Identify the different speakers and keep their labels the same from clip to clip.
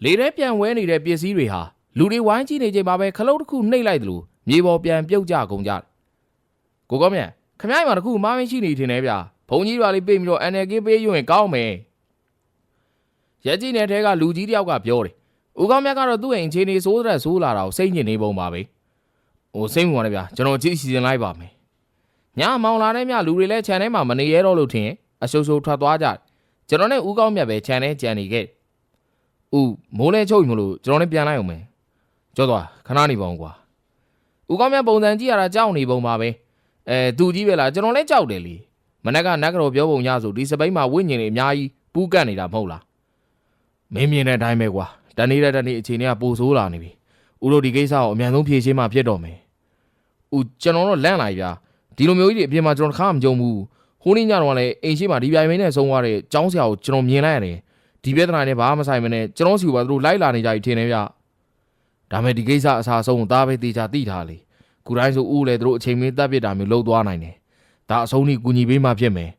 Speaker 1: လေထဲပြန်ဝဲနေတဲ့ပစ္စည်းတွေဟာလူတွေဝိုင်းကြည့်နေချိန်မှာပဲခလုတ်တစ်ခုနှိပ်လိုက်တယ်လို့မြေပေါ်ပြန်ပြုတ်ကြကုန်ကြတယ်ကိုကောမြတ်ခမိုင်းမှာတစ်ခုမားမင်းရှိနေထင်တယ်ဗျဘုံကြီးပါလေးပြေးပြီးတော့ NLK ပေးယူရင်ကောင်းမယ်ရဲကြီးနယ်ထဲကလူကြီးတယောက်ကပြောတယ်ဦးကောင်းမြတ်ကတော့သူ့အိမ်ခြေနေစိုးတဲ့ဆိုးလာတာကိုစိတ်ညစ်နေပုံပါပဲဟိုစိတ်ဝင်ပါတယ်ဗျကျွန်တော်ကြည့်စီစဉ်လိုက်ပါမယ်ညမောင်လာတဲ့မြလူတွေလည်းခြံထဲမှာမနေရတော့လို့ထင်အရှုပ်ရှုပ်ထွက်သွားကြတယ်ကျွန်တော်နဲ့ဦးကောင်းမြတ်ပဲခြံထဲကြံနေခဲ့ဦးမိုးလဲချုပ်မလို့ကျွန်တော်လည်းပြန်လိုက်အောင်မယ်ကြောသွားခဏနေပါဦးကွာဦးကောင်းမြတ်ပုံစံကြည့်ရတာကြောက်နေပုံပါပဲသူကြီးပဲလားကျွန်တော်လည်းကြောက်တယ်လေမနက်ကနတ်ကတော်ပြောပုံရဆိုဒီစပိန်မှာဝိညာဉ်တွေအများကြီးပူးကတ်နေတာမဟုတ်လားမင်းမြင်တဲ့အတိုင်းပဲကွာတနေ့တဲ့နေ့အခြေအနေကပိုဆိုးလာနေပြီဦးတို့ဒီကိစ္စကိုအမြန်ဆုံးဖြေရှင်းမှဖြစ်တော့မယ်ဦးကျွန်တော်တော့လန့်လိုက်ဗျာဒီလိုမျိုးကြီးတွေအပြင်မှာကျွန်တော်တစ်ခါမှမကြုံဘူးဟိုနေ့ညတော့လည်းအိမ်ရှိမှာဒီပြိုင်မင်းနဲ့ဆုံးသွားတဲ့ကျောင်းဆရာကိုကျွန်တော်မြင်လိုက်ရတယ်ဒီပြဿနာနဲ့ဘာမှမဆိုင်မနဲ့ကျွန်တော်စီကသူတို့လိုက်လာနေကြပြီထင်တယ်ဗျဒါမဲ့ဒီကိစ္စအစားဆုံးသားပဲတေချာသိထားလေခုတိုင်းဆိုဦးလည်းသူတို့အချိန်မင်းတပ်ပစ်တာမျိုးလှုပ်သွားနိုင်တယ်ဒါအဆုံးထိကူညီပေးမှဖြစ်မယ်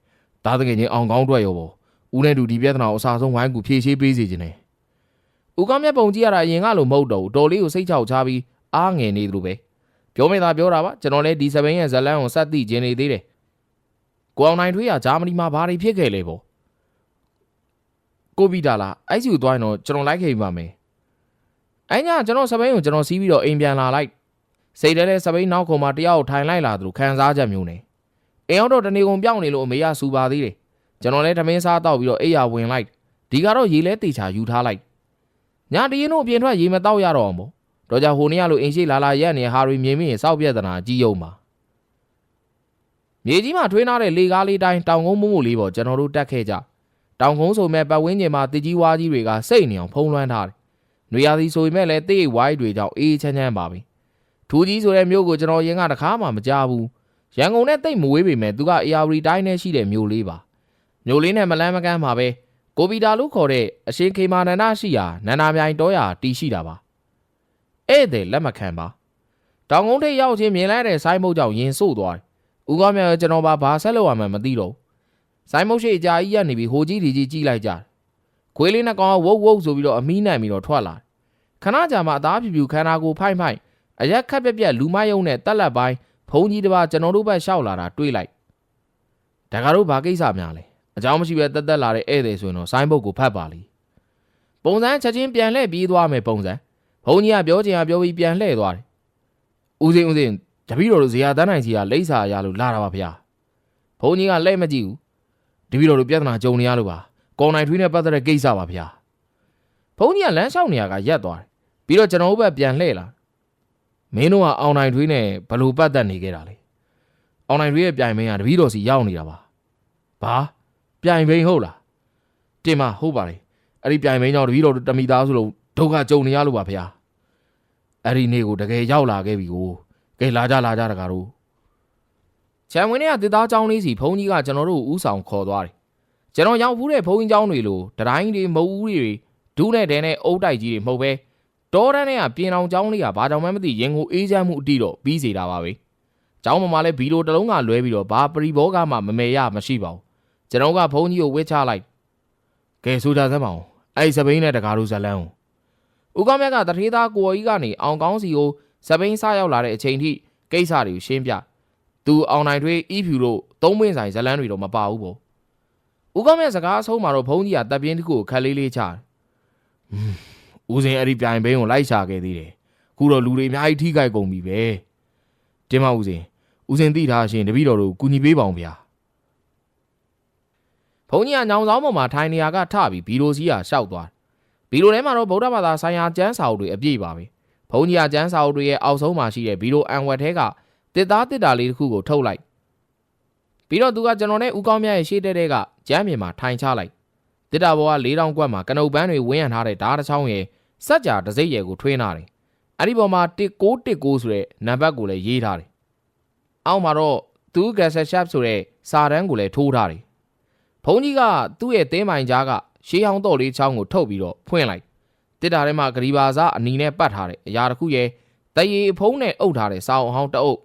Speaker 1: ဒါတကယ်ချင်းအောင်ကောင်းတွေ့ရောပေါ့ဦးနဲ့တူဒီပြဿနာကိုအစားဆုံးဝိုင်းကူဖြေရှင်းပေးစီခြင်းနဲ့ဦးကောင်းမြတ်ပုံကြည့်ရတာအရင်ကလိုမဟုတ်တော့ဘူးတော်လေးကိုစိတ်ချောက်ချပြီးအားငယ်နေသလိုပဲပြောမိတာပြောတာပါကျွန်တော်လည်းဒီစပိန်ရဲ့ဇလန်းကိုစက်သိခြင်းနေသေးတယ်ကိုအောင်နိုင်ထွေးကဂျာမနီမှာဘာတွေဖြစ်ခဲ့လဲပေါ့ကိုဗီတာလားအဲ့စီကိုသွားရင်တော့ကျွန်တော်လိုက်ခဲ့ပါမယ်အဲ့ညကျွန်တော်စပိန်ကိုကျွန်တော်စီးပြီးတော့အိမ်ပြန်လာလိုက်စိတ်ထဲလဲစပိန်နောက်ခုံမှာတယောက်ထိုင်လိုက်လာသလိုခံစားချက်မျိုးနဲ့အိမ်ရောက်တော့တနေကုန်ပြောင်းနေလို့အမေကစူပါသေးတယ်ကျွန်တော်လည်းထမင်းစားတော့ပြီးတော့အိယာဝင်လိုက်ဒီကတော့ရေလဲတေချာယူထားလိုက်ညတရင်တို့အပြင်ထွက်ရေမတောက်ရတော့အောင်ပေါ့တော့ကြဟိုနေ့ကလိုအိမ်ရှိလာလာရက်နေဟာတွေမြင်မိရင်စောက်ပြက်တနာကြီးယုံပါမြေကြီးမှာထွေးနာတဲ့လေကားလေးတိုင်းတောင်ကုန်းမို့မို့လေးပေါ့ကျွန်တော်တို့တက်ခဲ့ကြတောင်ကုန်းဆိုမဲ့ပတ်ဝန်းကျင်မှာတစ်ကြီးဝါးကြီးတွေကစိတ်နေအောင်ဖုံးလွှမ်းထားတယ်။နွေရာသီဆိုပေမဲ့လည်းတိတ်ဝိုင်းတွေကြောင့်အေးချမ်းချမ်းပါပဲ။ထူးကြီးဆိုတဲ့မြို့ကိုကျွန်တော်ရင်ကတခါမှမကြားဘူး။ရန်ကုန်နဲ့တိတ်မဝေးပေမဲ့သူကအေယာဝတီတိုင်းနဲ့ရှိတဲ့မြို့လေးပါ။မြို့လေးနဲ့မလန်းမကန်းပါပဲ။ကိုပီတာလို့ခေါ်တဲ့အရှင်ခေမာနန္ဒရှိရာနန္ဒာမြိုင်တောရာတီရှိတာပါ။ဧည့်သည်လက်မခံပါ။တောင်ကုန်းထိပ်ရောက်ချင်းမြင်လိုက်တဲ့ဆိုင်းမုတ်ကြောင့်ရင်ဆို့သွားတယ်။ဦးကောင်းမြတ်ကျွန်တော်ဘာဆက်လို့ရမှန်းမသိတော့။ဆိုင်းမုတ်ရှိအကြာကြီးရနေပြီးဟိုကြီးဒီကြီးကြည့်လိုက်ကြတယ်။ခွေးလေးနဲ့ကောင်ကဝုတ်ဝုတ်ဆိုပြီးတော့အမီးနိုင်ပြီးတော့ထွက်လာတယ်။ခဏကြာမှအသားဖြူဖြူခန္ဓာကိုယ်ဖိုက်ဖိုက်အရက်ခက်ပြက်ပြက်လူမယုံနဲ့တက်လက်ပိုင်းဖုံးကြီးတစ်ပါးကျွန်တော်တို့ဘက်လျှောက်လာတာတွေးလိုက်။ဒါကတော့ဘာကိစ္စများလဲ။အကြောင်းမရှိပဲတက်တက်လာတဲ့ဧည့်သည်ဆိုရင်တော့ဆိုင်းဘုတ်ကိုဖတ်ပါလိ။ပုံစံချက်ချင်းပြန်လှည့်ပြေးသွားမယ်ပုံစံ။ဘုံကြီးကပြောချင်တာပြောပြီးပြန်လှည့်သွားတယ်။ဦးစင်းတပည့်တော်တို့ဇေယျတန်းနိုင်စီကလိမ့်စာရလို့လာတာပါဗျာ။ဘုံကြီးကလှည့်မကြည့်ဘူး။တပည့်တော်တို့ပြဿနာကြုံနေရလို့ပါ။ကော်နိုင်ထွေးနဲ့ပတ်သက်တဲ့ကိစ္စပါဗျာ။ဘုံကြီးကလမ်းလျှောက်နေရကရက်သွားတယ်။ပြီးတော့ကျွန်တော်တို့ဘက်ပြန်လှည့်လာ။မင်းတို့ကအောင်နိုင်ထွေးနဲ့ဘလို့ပတ်သက်နေခဲ့တာလေ။အောင်နိုင်ထွေးရဲ့ပြိုင်မင်းကတပည့်တော်စီရောက်နေတာပါ။ဘာပြိုင်မင်းဟုတ်လား။တင်မဟုတ်ပါလေ။အဲ့ဒီပြိုင်မင်းကြောင့်တပည့်တော်တို့တမိသားစုလုံးဒုက္ခကြုံနေရလို့ပါဗျာ။အဲ့ဒီနေ့ကိုတကယ်ရောက်လာခဲ့ပြီကိုကဲလာကြတကားတို့ချန်ဝင်းနဲ့တစ်သားကျောင်းလေးစီဘုန်းကြီးကကျွန်တော်တို့ဥဆောင်ခေါ်သွားတယ်ကျွန်တော်ရောက်ဘူးတဲ့ဘုန်းကြီးကျောင်းတွေလိုတတိုင်းတွေမုတ်ဦးတွေဒူးနဲ့ဒဲနဲ့အုတ်တိုက်ကြီးတွေမဟုတ်ပဲတောတန်းနဲ့ကပြင်အောင်ကျောင်းလေးကဘာကြောင့်မှမသိရင်ကိုအေးချမ်းမှုအတိတော့ပြီးစေတာပါပဲကျောင်းမှာလည်းဘီလိုတစ်လုံးကလွဲပြီးတော့ဘာပရိဘောကမှမမေရမရှိပါဘူးကျွန်တော်ကဘုန်းကြီးကိုဝစ်ချလိုက်ကဲဆိုကြစမ်းပါဦးအဲ့စပိန်နဲ့တကားတို့ဇလန်းဦးကောင်းမြတ်ကတထေးသားကိုကြီးကနေအောင်ကောင်းစီကိုစပိန်စရောက်လာတဲ့အချိန်ထိကိစ္စတွေကိုရှင်းပြသူအောင်နိုင်ထွေးဤဖြူတို့သုံးပင်းဆိုင်ဇလန်းတွေတော့မပါဘူးပေါ့ဦးကောင်းမြတ်စကားအဆုံးမှာတော့ဘုန်းကြီးကတပ်ပြင်းတစ်ခုကိုခက်လေးလေးချတယ်ဦးစင်အဲ့ဒီပြိုင်ဘင်းကိုလိုက်ရှာခဲ့သေးတယ်ခုတော့လူတွေအများကြီးထိခိုက်ကုန်ပြီပဲတင်မဦးစင်သိထားရှင်တပည့်တော်တို့ကူညီပေးပါအောင်ဗျာဘုန်းကြီးကညောင်ဆောင်ပေါ်မှာထိုင်နေရကထပြီးဘီလိုစီးကရှောက်သွားဘီလိုထဲမှာတော့ဗုဒ္ဓဘာသာဆိုင်ရာကျမ်းစာအုပ်တွေအပြည့်ပါပဲဘုန်းကြီးကကျမ်းစာအုပ်တွေရဲ့အောက်ဆုံးမှာရှိတဲ့ဘီလိုအန်ဝက်ထဲကတစ်သားတစ်တာလေးတစ်ခုကိုထုတ်လိုက်ပြီးတော့သူကကျွန်တော်နဲ့ဦးကောင်းမြတ်ရဲ့ရှေ့တဲ့ကကျမ်းမြေမှာထိုင်ချလိုက်တစ်တာဘောက4000ကွက်မှာကနုတ်ပန်းတွေဝင်းရံထားတဲ့ဓာတ်တစ်ချောင်းရဲ့စက်ကြာတစ်စိမ့်ရဲ့ကိုထွေးနာတယ်အဲ့ဒီပေါ်မှာ1919ဆိုတဲ့နံပါတ်ကိုလည်းရေးထားတယ်အောက်မှာတော့သူဂက်ဆက်ရှပ်ဆိုတဲ့စာတန်းကိုလည်းထိုးထားတယ်ဘုန်းကြီးကသူ့ရဲ့တင်းမိုင်ကြားကရှေးဟောင်းတော့လေးချောင်းကိုထုတ်ပြီးတော့ဖွင့်လိုက်တစ်တာထဲမှာဂရီဘာစားအနီနဲ့ပတ်ထားတဲ့အရာတစ်ခုရဲ့တရေအဖုံးနဲ့အုပ်ထားတဲ့စာအုပ်ဟောင်းတအုပ်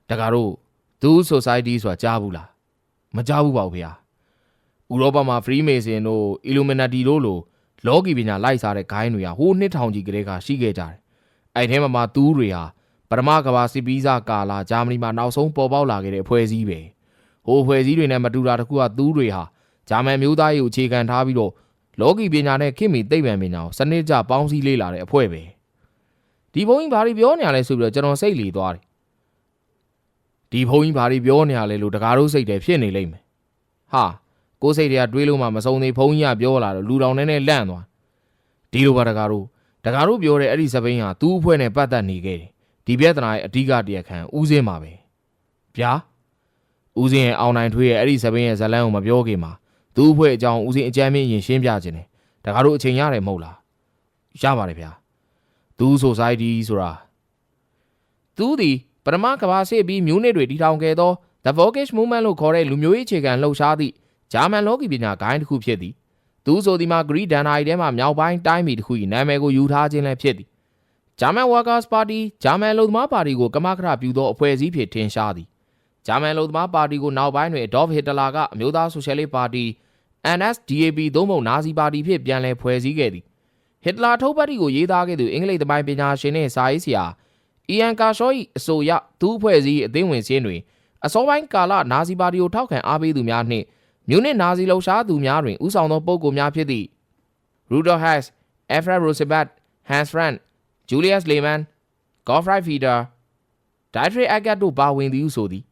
Speaker 1: တကားတို့သူ society ဆိုတာကြားဘူးလားမကြားဘူးပါဘူးဗျာဥရောပမှာ Freemason တို့ Illuminati တို့လို လောကီပညာလိုက်စားတဲ့ဂိုင်းတွေဟာဟိုးနှစ်ထောင်ကြီးကလေးကရှိခဲ့ကြတယ်အဲ့ထဲမှာသူတွေဟာပထမကမ္ဘာစစ်ပြီးစားကာလာဂျာမနီမှာနောက်ဆုံးပေါ်ပေါက်လာခဲ့တဲ့အဖွဲ့အစည်းပဲဟိုအဖွဲ့အစည်းတွေနဲ့မတူတာတခုကသူတွေဟာဂျာမန်မျိုးသားရေးကိုအခြေခံထားပြီးတော့လောကီပညာနဲ့ခင်မီသိပ္ပံပညာကိုစနစ်ကျပေါင်းစည်းလေ့လာတဲ့အဖွဲ့ပဲဒီဘုန်းကြီးဘာတွေပြောနေရလဲဆိုပြီးတော့ကျွန်တော်စိတ်လီသွားတယ်ဒီဘုန်းကြီးဘာတွေပြောနေရလဲလို့တကားတို့စိတ်တယ်ဖြစ်နေလိမ့်မယ်ဟာကိုယ်စိတ်တွေကတွေးလို့မှမစုံသေးဘုန်းကြီးကပြောလာတော့လူတော်နဲ့လန့်သွားဒီလိုပါတကားတို့ပြောတဲ့အဲ့ဒီစပိန်ဟာသူ့အဖွဲ့နဲ့ပတ်သက်နေခဲ့တယ်ဒီပြဿနာရဲ့အဓိကတရားခံဦးစင်းပါပဲဗျာဦးစင်းရဲ့အောင်နိုင်ထွေးရဲ့အဲ့ဒီစပိန်ရဲ့ဇလန်းကိုမပြောခင်မှာသူ့အဖွဲ့အကြောင်းဦးစင်းအကြမ်းမင်းရင်ရှင်းပြခြင်းတယ်တကားတို့အချိန်ရတယ်မဟုတ်လားရပါတယ်ဗျာသူ society ဆိုတာသူဒီပထမကမ္ဘာစစ်ပြီးမျိုးနစ်တွေတည်ထောင်ခဲ့သော The Völkisch Movement လို့ခေါ်တဲ့လူမျိုးရေးအခြေခံလှုပ်ရှားသည့်ဂျာမန်လောကီပညာဂိုင်းတစ်ခုဖြစ်သည်သူဆိုဒီမှာဂရီဒန်နာရီထဲမှာမြောက်ပိုင်းတိုင်းပြည်တစ်ခု၏နာမည်ကိုယူထားခြင်းလည်းဖြစ်သည်ဂျာမန် Workers Party ဂျာမန်လူသမားပါတီကိုကမကထပြုသောအဖွဲ့အစည်းဖြစ်ထင်ရှားသည်ဂျာမန်လူသမားပါတီကိုနောက်ပိုင်းတွင်Adolf Hitlerကအမျိုးသားဆိုရှယ်လစ်ပါတီ NSDAP သို့မဟုတ်နာဇီပါတီဖြစ်ပြန်လည်ဖွဲ့စည်းခဲ့သည်ဟစ်တလာထုတ်ပတ်တီကိုရေးသားခဲ့သူအင်္ဂလိပ်သမိုင်းပညာရှင်နှင့်စာရေးဆရာအီယန်ကာရှော၏အဆိုအရသူ့အဖွဲ့အစည်းအသင်းဝင်စင်းတွင်အစောပိုင်းကာလနာဇီပါတီကိုထောက်ခံအားပေးသူများနှင့်မြို့နစ်နာဇီလှုပ်ရှားသူများတွင်ဦးဆောင်သောပုဂ္ဂိုလ်များဖြစ်သည့် Rudolf Hess, Alfred Roosevelt, Hans Frank, Julius Lehmann, Gottfried Fieder, Dietrich Eckart တို့ပါဝင်သည်ဟုဆိုသည်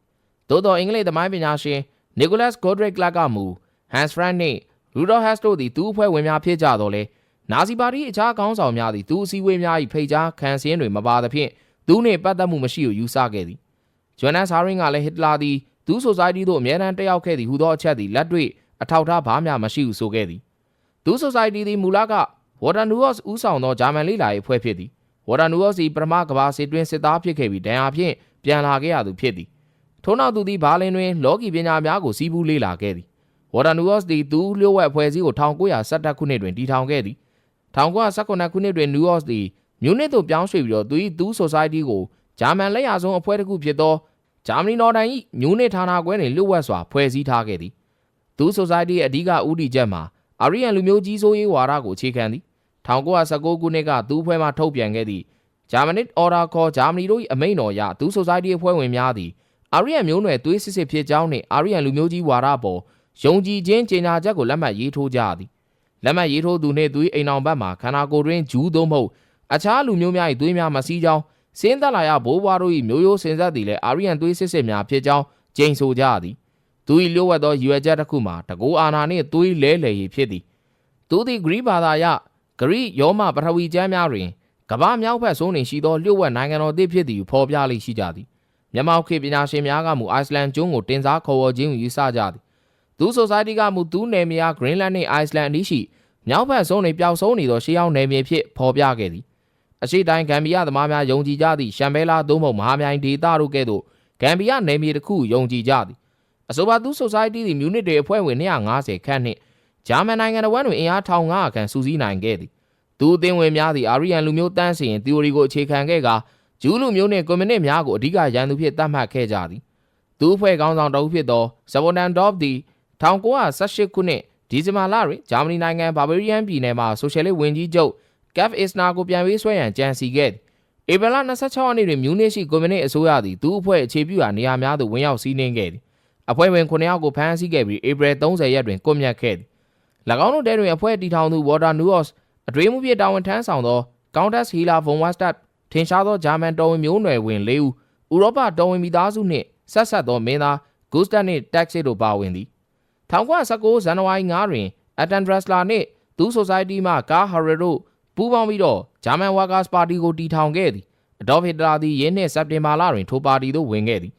Speaker 1: သို့သောအင်္ဂလိပ်သမိုင်းပညာရှင် Nicholas Goodrich Clark ကမူ Hans Frank နှင့် Rudolf Hess တို့သည်သူ့အဖွဲ့ဝင်များဖြစ်ကြသောလဲနာဇီပါတီအခြားခေါင်းဆောင်များသည်သူအစည်းအဝေးများ၏ဖိတ်ကြားခံစည်းတွင်မပါသဖြင့်သူနှင့်ပတ်သက်မှုမရှိဟုယူဆခဲ့သည်ဂျွန်နတ်ဟာရင်ကလည်းဟစ်တလာသည်သူဆိုဆိုင်တီသို့အမြဲတမ်းတက်ရောက်ခဲ့သည်ဟူသောအချက်သည်လက်တွေ့အထောက်အထားဘာမျှမရှိဟုဆိုခဲ့သည်သူဆိုဆိုင်တီသည်မူလကဝါတာနူအော့စ်ဦးဆောင်သောဂျာမန်လေးလာရေးအဖွဲ့ဖြစ်သည်ဝါတာနူအော့စ်သည်ပထမကမ္ဘာစစ်တွင်းစစ်သားဖြစ်ခဲ့ပြီးဒဏ်ရာဖြင့်ပြန်လာခဲ့ရသူဖြစ်သည်ထို့နောက်သူသည်ဘာလင်တွင်လောကီပညာများကိုစီးပူးလေ့လာခဲ့သည်ဝါတာနူအော့စ်သည်သူလျှို့ဝှက်အဖွဲ့အစည်းကို1912ခုနှစ်တွင်တည်ထောင်ခဲ့သည်1919ခုနှစ်တွင်နူအော့စ်သည်မြို့နစ်သို့ပြောင်းရွှေ့ပြီးတော့သူ၏သူဆိုဆိုင်တီကိုဂျာမန်လက်ရာဆုံးအဖွဲ့တစ်ခုဖြစ်သောဂျာမနီနော်ဒန်၏မြို့နစ်ဌာနခွဲတွင်လျှို့ဝှက်စွာဖွဲ့စည်းထားခဲ့သည်သူဆိုဆိုင်တီရဲ့အဓိကဦးတည်ချက်မှာအာရီယန်လူမျိုးကြီးစိုးရေးဝါဒကိုအခြေခံသည်1919ခုနှစ်ကသူအဖွဲ့မှထုတ်ပြန်ခဲ့သည့်ဂျာမနစ်အော်ဒါခေါ်ဂျာမနီတို့၏အမိန့်တော်အရသူဆိုဆိုင်တီအဖွဲ့ဝင်များသည်အာရီယန်မျိုးနွယ်သွေးစစ်စစ်ဖြစ်ကြောင်းနှင့်အာရီယန်လူမျိုးကြီးဝါဒပေါ်ယုံကြည်ခြင်းကြေညာချက်ကိုလက်မှတ်ရေးထိုးကြသည်လက်မှတ်ရေးထိုးသူနှင့်သူ၏အိမ်အောင်ဘက်မှခန္ဓာကိုယ်တွင်ဂျူးသို့မဟုတ်အခြားလူမျိုးများ၏သွေးများမစီးကြောင်းစင်းသက်လာရဘိုးဘွားတို့၏မျိုးရိုးစင်ဆက်သည်လည်းအာရီယန်သွေးစစ်စစ်များဖြစ်ကြောင်းကျိန်ဆိုကြသည်သူ၏လျှို့ဝှက်သောရွယ်ချက်တစ်ခုမှာတကူအာနာနှင့်သွေးလဲလှယ်ရည်ဖြစ်သည်သူသည်ဂရိဘာသာအရဂရိယောမပထဝီကျမ်းများတွင်ကမ္ဘာမြောက်ဘက်ဆုံးတွင်ရှိသောလျှို့ဝှက်နိုင်ငံတော်သစ်ဖြစ်သည်ဟုဖော်ပြလိမ့်ရှိကြသည်မြန်မာခေတ်ပညာရှင်များကမူအိုက်စလန်ကျွန်းကိုတင်စားခေါ်ဝေါ်ခြင်းကိုယူဆကြသည်သူဆိုဆိုင်တီကမူသူနယ်မြေအားဂရင်းလန်းနှင့်အိုက်စလန်အနီးရှိမြောက်ဘက်ဆုံးတွင်ပျောက်ဆုံးနေသောရှေးဟောင်းနယ်မြေဖြစ်ဖော်ပြခဲ့သည်အရှိတိုင်းဂမ်ဘီယာသမားများယုံကြည်ကြသည့်ရှမ်ဘဲလာသို့မဟုတ်မဟာမြိုင်ဒေသတို့ကဲ့သို့ဂမ်ဘီယာနယ်မြေတစ်ခုယုံကြည်ကြသည်အဆိုပါသူဆိုဆိုင်တီသည်မြူနစ်တွေအဖွဲ့ဝင်250ခန့်နှင့်ဂျာမန်နိုင်ငံတော်ဝန်တွင်အင်အား1500ခန့်စုစည်းနိုင်ခဲ့သည်သူအသင်းဝင်များသည့်အာရီယန်လူမျိုးတန်းစီရင်သီအိုရီကိုအခြေခံခဲ့ကာဂျူးလူမျိုးနှင့်ကွန်မြူနစ်များကိုအဓိကရန်သူဖြစ်သတ်မှတ်ခဲ့ကြသည်သူအဖွဲ့ခေါင်းဆောင်တအုပ်ဖြစ်သောဇဗော်ဒန်ဒေါ့ဖ်သည်1918ခုနှစ်ဒီဇင်ဘာလတွင်ဂျာမနီနိုင်ငံဘာဗေးရီးယန်းပြည်နယ်မှဆိုရှယ်လစ်ဝန်ကြီးချုပ်ကက်ဖ်အစ်နာကိုပြန်ပေးဆွဲရန်ကြံစည်ခဲ့သည်ဧပြီလ26ရက်နေ့တွင်မြူနစ်ရှိကွန်မြူနစ်အစိုးရသည်သူအဖွဲ့အခြေပြုရာနေရာများသို့ဝင်ရောက်စီးနင်းခဲ့သည်အဖွဲ့ဝင်9ယောက်ကိုဖမ်းဆီးခဲ့ပြီးဧပြီ30ရက်တွင်ကွပ်မျက်ခဲ့သည်၎င်းတို့တဲတွင်အဖွဲ့တည်ထောင်သူဝါတာနူအော့စ်အတွင်းမှုဖြစ်တာဝန်ထမ်းဆောင်သောကောင်တက်စ်ဟီလာဗွန်ဝတ်စတပ်ထင်ရှားသောဂျာမန်တော်ဝင်မျိုးနွယ်ဝင်4ဦးဥရောပတော်ဝင်မိသားစုနှင့်ဆက်ဆက်သောမင်းသားဂုစတက်နှင့်တက်စစ်တို့ပါဝင်သည်1919ဇန်နဝါရီ9တွင်အတန်ဒရက်စလာနှင့်သူဆိုဆိုင်တီမှကာဟာရီတို့ပူးပေါင်းပြီးတော့ဂျာမန်ဝါကားစ်ပါတီကိုတည်ထောင်ခဲ့သည်အဒေါ်ဖ်ဟစ်တလာသည်ယင်းနှစ်စက်တင်ဘာလတွင်ထိုပါတီသို့ဝင်ခဲ့သည်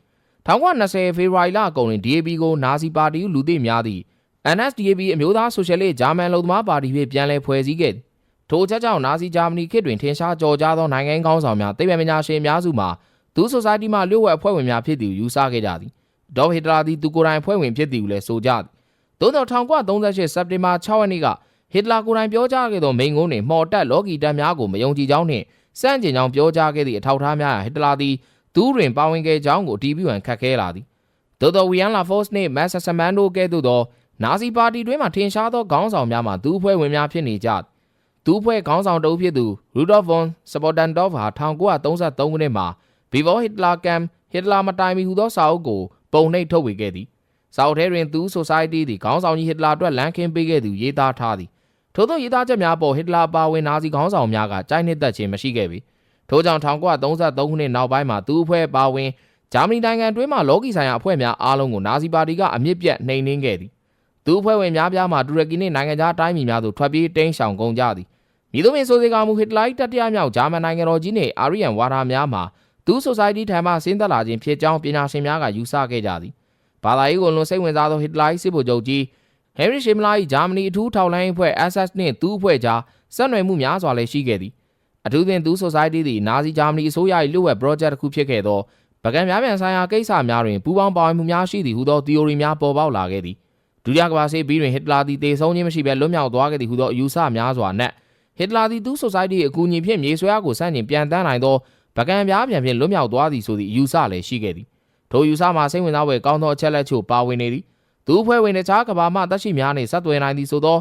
Speaker 1: 1920ဖေဖော်ဝါရီလအကုန်တွင် DAP ကိုနာဇီပါတီလူသိများသည့် NSDAP အမျိုးသားဆိုရှယ်လစ်ဂျာမန်လူသမားပါတီဖြင့်ပြန်လည်ဖွဲ့စည်းခဲ့သည်ထိုအချက်ကြောင့်နာဇီဂျာမနီခေတ်တွင်ထင်ရှားကျော်ကြားသောနိုင်ငံခေါင်းဆောင်များသိပ္ပံပညာရှင်များစုမှာသူဆိုဆိုင်တီမှလျှို့ဝှက်အဖွဲ့ဝင်များဖြစ်သည်ဟုယူဆခဲ့ကြသည်ဒေါ်ဟစ်တလာသည်သူကိုယ်တိုင်အဖွဲ့ဝင်ဖြစ်သည်ဟုလည်းဆိုကြသည်သို့သော1938စက်တင်ဘာ6ရက်နေ့ကဟစ်တလာကိုယ်တိုင်ပြောကြားခဲ့သောမိန့်ခွန်းတွင်မှော်တက်လော်ဂီတပ်များကိုမယုံကြည်ကြောင်းနှင့်စန့်ကျင်ကြောင်းပြောကြားခဲ့သည့်အထောက်အထားများဟစ်တလာသည်သူတွင်ပါဝင်ခဲ့ကြောင်းကိုအတည်ပြုရန်ခက်ခဲလာသည်သို့သောဝီယန်လာဖော့စ်နှင့်မက်ဆာဆမန်တို့ကဲ့သို့သောနာဇီပါတီတွင်မှထင်ရှားသောခေါင်းဆောင်များမှသူအဖွဲ့ဝင်များဖြစ်နေကြသည် သူ့ဖွဲ့ခေါင်းဆောင်တဦးဖြစ်သူ Rudolf von Spotendorf ဟာ1933ခုနှစ်မှာ Before Hitler Camp ဟစ်တလာမတိုင်မီဟူသောစာအုပ်ကိုပုံနှိပ်ထုတ်ဝေခဲ့သည်စာအုပ်ထဲတွင်သူ Society သည်ခေါင်းဆောင်ကြီးဟစ်တလာအတွက်လမ်းခင်းပေးခဲ့သူရေးသားထားသည်ထို့သောရေးသားချက်များပေါ်ဟစ်တလာပါဝင်နာဇီခေါင်းဆောင်များကကြိုက်နှစ်သက်ခြင်းမရှိခဲ့ပေထို့ကြောင့်1933ခုနှစ်နောက်ပိုင်းမှာသူ့အဖွဲ့ပါဝင်ဂျာမနီနိုင်ငံအတွင်းမှလော်ကီဆိုင်ရာအဖွဲ့များအားလုံးကိုနာဇီပါတီကအမြင့်ပြတ်နှိမ်နင်းခဲ့သည်သူ့အဖွဲ့ဝင်များပြားမှာတူရကီနှင့်နိုင်ငံခြားတိုင်းပြည်များသို့ထွက်ပြေးတိမ်းရှောင်ကုန်ကြသည်မည်သို့ပင်ဆိုစေကာမူဟစ်တလာ၏တတိယမြောက်ဂျာမန်နိုင်ငံတော်ကြီးနှင့်အာရီယန်ဝါဒများမှာသူ Society ထံမှဆင်းသက်လာခြင်းဖြစ်ကြောင်းပညာရှင်များကယူဆခဲ့ကြသည်ဘာသာရေးကိုလွန်စိတ်ဝင်စားသောဟစ်တလာ၏စစ်ဗိုလ်ချုပ်ကြီးဟယ်ရီရှေမလာ၏ဂျာမနီအထူးထောက်လှမ်းရေးအဖွဲ့ SS နှင့်သူ့အဖွဲ့ကြားဆက်နွယ်မှုများစွာလည်းရှိခဲ့သည်အထူးသဖြင့်သူ Society သည်နာဇီဂျာမနီအစိုးရ၏လျှို့ဝှက် project တစ်ခုဖြစ်ခဲ့သောပကံများပြန်ဆိုင်ရာကိစ္စများတွင်ပူးပေါင်းပါဝင်မှုများရှိသည်ဟုသော theory များပေါ်ပေါက်လာခဲ့သည်ဒုတိယကမ္ဘာစစ်ပြီးတွင်ဟစ်တလာသည်တေဆုံးခြင်းမရှိဘဲလွတ်မြောက်သွားခဲ့သည်ဟုသောအယူဆများစွာနဲ့ဟစ်တလာသည်သူ Society အကူအညီဖြင့်မြေဆွဲအားကိုစန့်ကျင်ပြန်တန်းနိုင်သောပကံများပြန်ဖြင့်လွတ်မြောက်သွားသည်ဆိုသည့်အယူဆလည်းရှိခဲ့သည်ထိုအယူဆမှာစိတ်ဝင်စားဖွယ်ကောင်းသောအချက်လက်ချို့ပါဝင်နေသည်သူအဖွဲ့ဝင်တခြားကမ္ဘာမှသက်ရှိများနှင့်ဆက်သွယ်နိုင်သည်ဆိုသော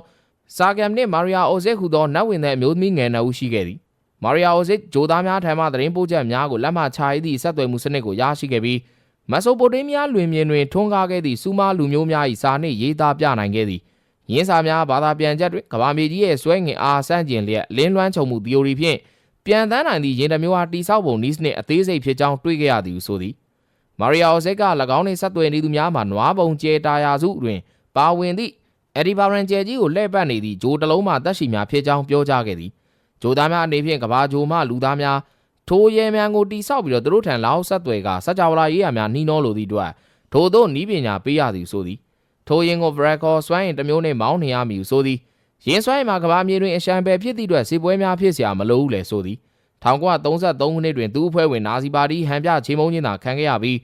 Speaker 1: စာဂမ်နှင့်မာရီယာအိုဇစ်ဟုသောနတ်ဝင်တဲ့အမျိုးသမီးငယ်နှစ်ဦးရှိခဲ့သည်မာရီယာအိုဇစ်ဂျိုသားများထံမှသတင်းပို့ချက်များကိုလက်မှတ်ချရသည့်ဆက်သွယ်မှုစနစ်ကိုရရှိခဲ့ပြီးမက်ဆိုပိုတေးမီးယားလွင်ပြင်တွင်ထွန်းကားခဲ့သည့်စူမာလူမျိုးများ၏စာနှင့်ရေးသားပြနိုင်ခဲ့သည်ရင်းစာများဘာသာပြန်ချက်တွင်ကမ္ဘာမြေကြီးရဲ့ဆွဲငင်အားဆန့်ကျင်လျက်လင်းလွှမ်းခြုံမှု theory ဖြင့်ပြန်တန်းနိုင်သည့်ရင်တစ်မျိုးအားတိဆောက်ပုံနည်းစနစ်အသေးစိတ်ဖြစ်ကြောင်းတွေ့ခဲ့ရသည်ဆိုသည်မာရီယာအိုဇစ်က၎င်းနှင့်ဆက်သွယ်နေသူများမှာနွားပုံကျဲတာယာစုတွင်ပါဝင်သည့်အက်ဒီဘာရန်ကျဲကြီးကိုလှည့်ပတ်နေသည့်ဂျိုတစ်လုံးမှတက်ရှိများဖြစ်ကြောင်းပြောကြားခဲ့သည်ဂျိုသားများအနေဖြင့်ကဘာဂျိုမှလူသားများထိုရဲများကိုတိဆောက်ပြီးတော့သူတို့ထံလောက်ဆက်သွယ်ကစကြဝဠာရေးရာများနှီးနှောလိုသည့်အတွက်ထို့သောနီးပညာပေးရသည်ဆိုသည်ထိုရင်ကို Vraco စွမ်းရင်တစ်မျိုးနှင့်မောင်းနှင်ရမည်ဆိုသည်ရင်စွမ်းရင်မှာကဘာမြေတွင်အရှံပယ်ဖြစ်သည့်အတွက်စေပွဲများဖြစ်เสียမလိုဘူးလေဆိုသည်1933ခုနှစ်တွင်သူအဖွဲ့ဝင်နာဇီပါတီဟန်ပြချေမှုန်းခြင်းသာခံခဲ့ရပြီး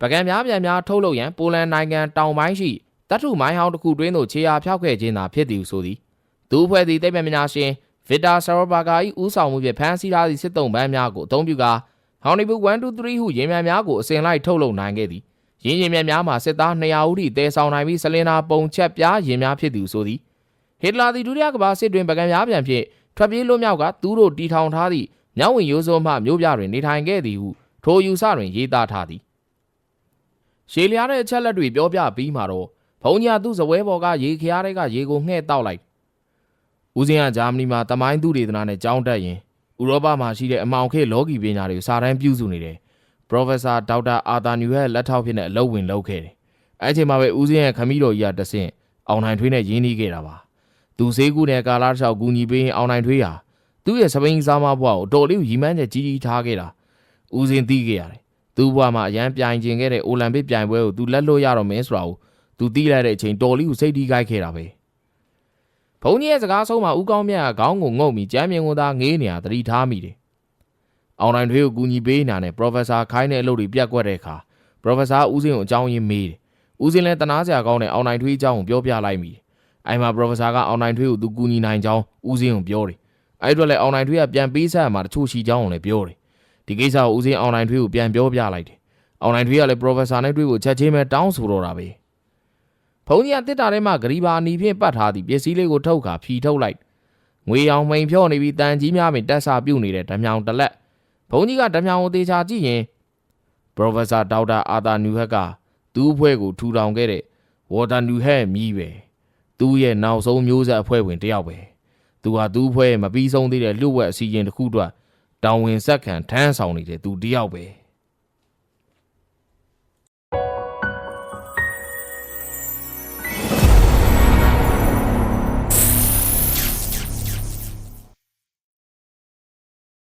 Speaker 1: ပကံများပြန်များထုတ်လုပ်ရန်ပိုလန်နိုင်ငံတောင်ပိုင်းရှိတပ်ထုမိုင်းဟောင်းတစ်ခုတွင်းသို့ခြေရာဖျောက်ခဲ့ခြင်းသာဖြစ်သည်ဆိုသည်သူအဖွဲ့သည်သိပ္ပံပညာရှင်ဗစ်တာဆာရောဘာဂါ၏ဦးဆောင်မှုဖြင့်ဖမ်းဆီးထားသည့်စစ်တုံးပန်းများကိုအသုံးပြုကာဟောင်နီဘူး1 2 3ဟုရင်းမြများကိုအစဉ်လိုက်ထုတ်လုပ်နိုင်ခဲ့သည်ရင်းမြများမှာစစ်သား200ဦးထိတဲဆောင်နိုင်ပြီးစလင်နာပုံချက်ပြားရင်းများဖြစ်သူဆိုသည်ဟစ်တလာသည်ဒုတိယကမ္ဘာစစ်တွင်ပကံများပြန်ဖြင့်ထွက်ပြေးလွတ်မြောက်ကသူတို့တီထောင်ထားသည့်မြောက်ဝင်ရိုးစိုးမှမြို့ပြတွင်နေထိုင်ခဲ့သည်ဟုထိုယူဆတွင်ရေးသားထားသည်ရှေလျားတဲ့အချက်လက်တွေပြောပြပြီးမှတော့ဘုံညာသူ့ဇပွဲပေါ်ကရေခရားတွေကရေကိုငှဲ့တောက်လိုက်ဦးစင်းကဂျာမနီမှာတမိုင်းသူဒေသနာနဲ့ကြောင်းတက်ရင်ဥရောပမှာရှိတဲ့အမောင်ခေလော်ဂီပညာတွေကိုစာတမ်းပြုစုနေတယ်ပရိုဖက်ဆာဒေါက်တာအာသာနျူရဲ့လက်ထောက်ဖြစ်တဲ့အလုပ်ဝင်လုပ်ခဲ့တယ်အဲ့ချိန်မှာပဲဦးစင်းရဲ့ခမီးတော်ကြီးကတဆင့်အောင်နိုင်ထွေးနဲ့ရင်းနှီးခဲ့တာပါသူဈေးကူးနဲ့ကာလာတစ်လျှောက်ကူညီပေးရင်အောင်နိုင်ထွေးဟာသူ့ရဲ့စပိန်စားမဘွားကိုတော်လေးကိုရီမန်းချက်ကြီးကြီးထားခဲ့တာဦးစင်းသိခဲ့ရတယ်သူ့ဘွားမှာအရန်ပြိုင်ကျင်ခဲ့တဲ့အိုလံပစ်ပြိုင်ပွဲကိုသူလက်လွတ်ရတော့မင်းဆိုတာကိုသူသိလိုက်တဲ့အချိန်တော်လေးကိုစိတ်တီးကိုက်ခဲ့တာပဲဘုံကြီးရဲ့စကားဆုံးမှာဦးကောင်းမြတ်ကခေါင်းကိုငုံပြီးကြမ်းမြင်ကိုသာငေးနေတာသတိထားမိတယ်အောင်နိုင်ထွေးကိုကူညီပေးနေတာနဲ့ပရိုဖက်ဆာခိုင်းတဲ့အလုပ်တွေပြတ်ကွက်တဲ့အခါပရိုဖက်ဆာဦးစင်းကိုအကြောင်းရင်းမေးတယ်ဦးစင်းလည်းတနာစရာကောင်းတဲ့အောင်နိုင်ထွေးအကြောင်းကိုပြောပြလိုက်မိတယ်အဲ့မှာပရိုဖက်ဆာကအောင်နိုင်ထွေးကိုသူကူညီနိုင်ကြောင်းဦးစင်းကိုပြောတယ်အဲ့အတွက်လည်းအောင်နိုင်ထွေးကပြန်ပေးဆက်ရမှာတချို့ရှိကြောင်းကိုလည်းပြောတယ်ဒီကိစ္စကိုဦးစင်းအောင်နိုင်ထွေးကိုပြန်ပြောပြလိုက်တယ်အောင်နိုင်ထွေးကလည်းပရိုဖက်ဆာနဲ့တွေ့ဖို့ချက်ချင်းပဲတောင်းဆိုတော့တာပဲဘုံကြီးကတစ်တာထဲမှာဂရီဘာအနီဖြင့်ပတ်ထားသည့်ပစ္စည်းလေးကိုထုတ်ခါဖြီထုတ်လိုက်ငွေရောင်မိန်ဖြော့နေပြီးတန်ကြီးများပင်တက်ဆာပြုတ်နေတဲ့ဓမြောင်တလက်ဘုံကြီးကဓမြောင်ကိုသေချာကြည့်ရင်ပရိုဖက်ဆာဒေါက်တာအာသာနျူဟက်ကသူ့အဖွဲ့ကိုထူထောင်ခဲ့တဲ့ဝေါ်တာနျူဟက်မြည်ပဲသူ့ရဲ့နောက်ဆုံးမျိုးဆက်အဖွဲ့ဝင်တယောက်ပဲသူဟာသူ့အဖွဲ့မပြီးဆုံးသေးတဲ့လျှို့ဝှက်အစီအစဉ်တစ်ခုအတွက်တောင်ဝင်ဆက်ခံထမ်းဆောင်နေတဲ့သူတယောက်ပဲ